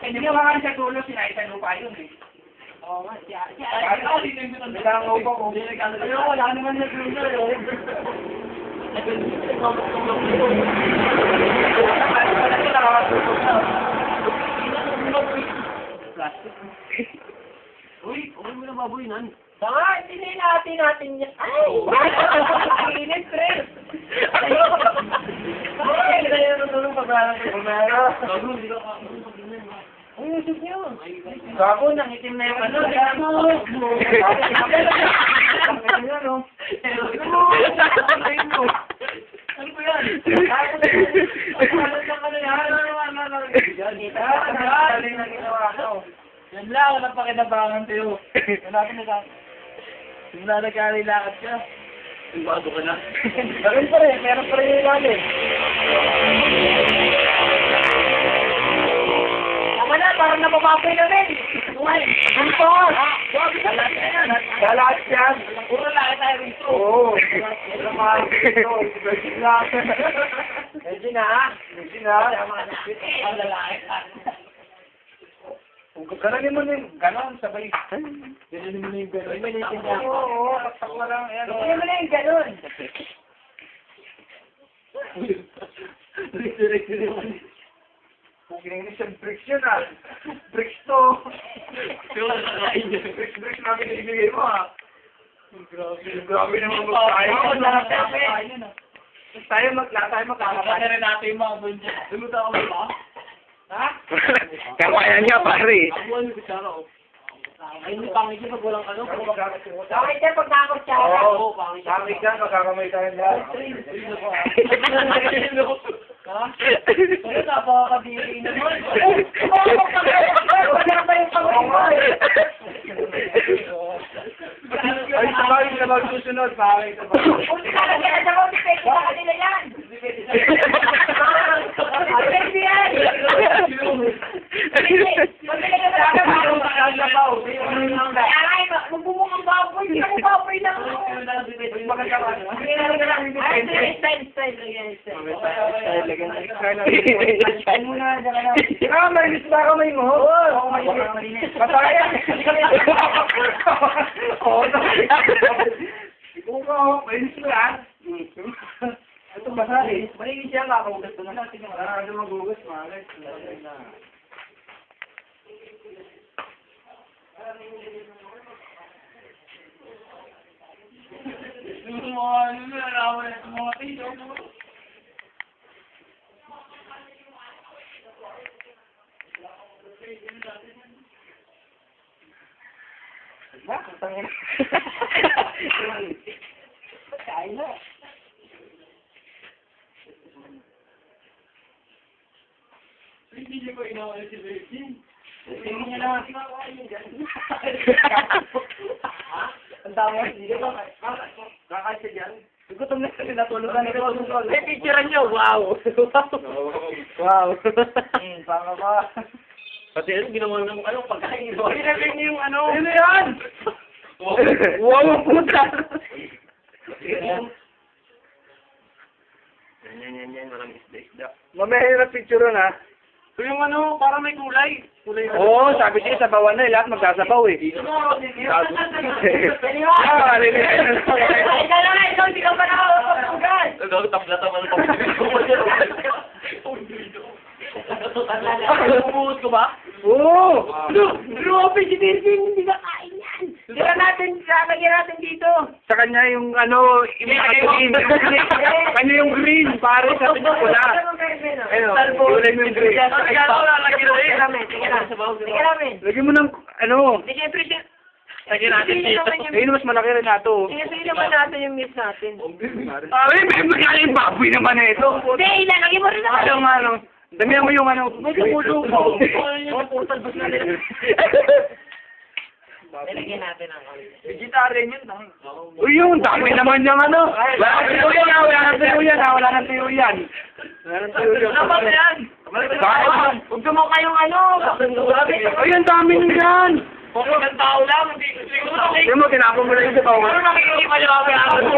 Hindi ka makain sa tulo, sinaitan mo pa yun eh. Oo nga, siya. Bilangaw pa ko. Wala naman na tulo eh. Uy, okay mo na baboy nan. Baka, hindi natin yan. Ay! Init, Fred! Ay, hindi na yung tulong pag-alang ko. Ay, usap niyo. Gago, nangitim na yung ano. Ano ko yan? Yan lang, walang pakinabangan tayo. Simula nagkarilakad ka. Bago ka na. Meron pa rin yung ilalim. Tama na, parang napapapoy na rin. Ano po? Galat yan. Puro lang tayo rito. Oo. Medyo na. Ang lalaki. Gano'n mo na yung gano'n, sabay. Gano'n mo na yung gano'n. May naiintindihan ko. Oo, taktak mo lang. Ayan, Gano'n mo na yung gano'n. Kinikinig siya, bricks yun ah. Bricks to. Bricks namin ibigay mo ah. Grabe naman tayo. Tayo magkakapay rin natin yung mga bunja. Lumuta ako ba? Ha? Kaya niya, pare. Ako ano yung kutsara ko. Ay, hindi pangit yun pag walang ano. Bakit Bakit yan pag nakakutsara? Oo, pangit yan. Magkakamay tayo lahat. Ha? Pero napakakadiri naman. Wala pa yung kamay mo. Ay, sabay na magsusunod. Bakit? Kung nalagyan ako, dipete sa kanila yan. Dipete yan. Kaya nga, magbumong ang baboy. Hindi ako baboy lang. Ay, style. Style muna. Marinis ba kamay mo? Oo, Pataya. Oo, marinis mo yan. Ito ba sa akin? Marinis yan, kakagugas ko na. Ano magugas, malis. Kain na. Hindi ko inawa si Virgin. Tingnan niya naman. Ang dami. Kakasya dyan. Gutom na kasi natulugan ito. May picture niyo. Wow. Wow. Baka ba? Pati ano, ginawa ng ano, pagkain. Pinagay niyo yung ano. Ano yan? Wow, ang puta! Yan, maraming isda. Mamaya na picture na. So yung ano, parang may kulay. Oo, sabi siya, sabawan na, lahat magsasabaw eh. Ikaw, hindi ka pa nakakapagpugan. Umuot ko ba? Oo! Grabe, si Virgin, hindi ka kain yan. Lalagyan natin dito. Sa kanya yung ano, yung green. Kanya yung green, pare, sa kanya pula. Ano, kulay mo yung green. Tingnan namin. Lagyan mo ng, ano, Di, siyempre, lagyan natin dito. Ayun, mas malaki rin na to. Sige naman natin yung miss natin. Ay, may magaling baboy naman na ito. Hindi, ilalagay mo rin naman. Yung ano, damihan mo yung ano. May tumulo po. Putalbos na rin. Nilagyan natin ang Vegetarian yun. Uy, yung dami naman yung ano. Wala nang tuyo yan, wala nang tuyo yan. Wala nang tuyo yan. Ano ba yan? Bakit? Huwag mo kayong ano. Ay, ang dami niyan. Kung ilang tao lang, hindi ko siguro. Yung mo, tinapon mo lang yung sa Ano nakikipaliwag ako?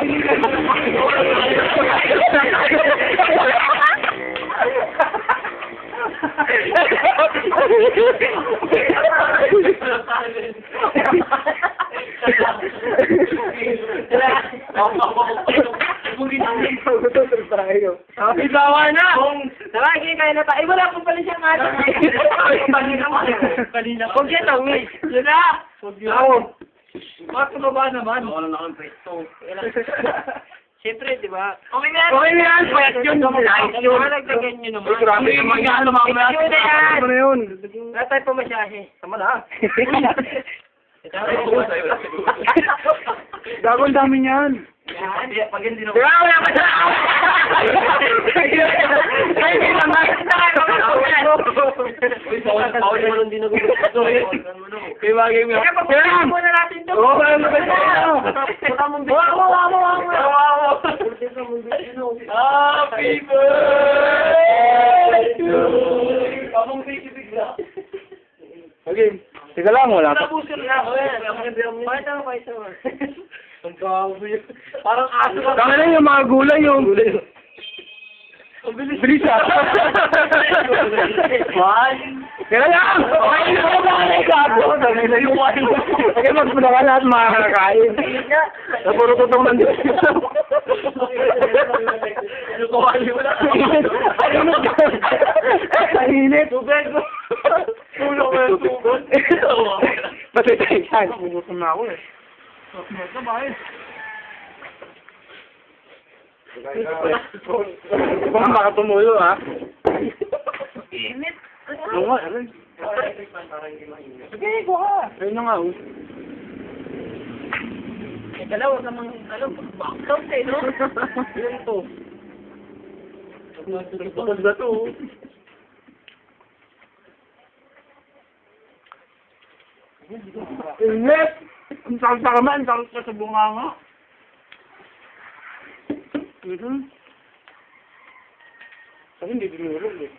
Isawa na! Tara, sige, kaya na tayo. Wala pong pala siyang ato. Kanina. Huwag yan, tawid. Yun na! Ako. Bakit baba naman? Wala na akong presto. Siyempre, di ba? Okay na yan. Payat yun. Nice yun. Nagdagan nyo naman. Grabe yung mga ano mga Yun na yan! Ano na yun? Wala tayo pumasyahe. Tama na. Gago, ang dami niyan. Pag hindi na... Wala, wala pa siya! Ay, hindi naman. Bawal mo lang din nagugusto. Kaya bagay mo. Kaya muna natin ito. Oo, wala naman siya. Happy birthday to you. Abang sisibig na. Okay. Teka lang, wala pa. Tapusin na. Pakita mo. Ang kawi. Parang aso ka. Kaya lang yung mga gulay yung... Bilis ah. Kaya lang! Okay, hindi ko ba kayo gago? Okay, magpunta ka lahat mga kakakain. Napuro tutong nandito. Ano ko, ayaw na. Ang init. Tubig. Tulog mo yung tubig. Pati tayo yan. Pugutom na ako eh. Baka baka tumulo ha. Init. Oo nga, ano? Sige, kuha. Ayun na nga oh. Dalawa namang, backstop eh, no? Ayun to. Bakit ba to? Init! Ang sakit sa kamay, ang sakit ka sa bunganga. Kasi hindi dinulog eh.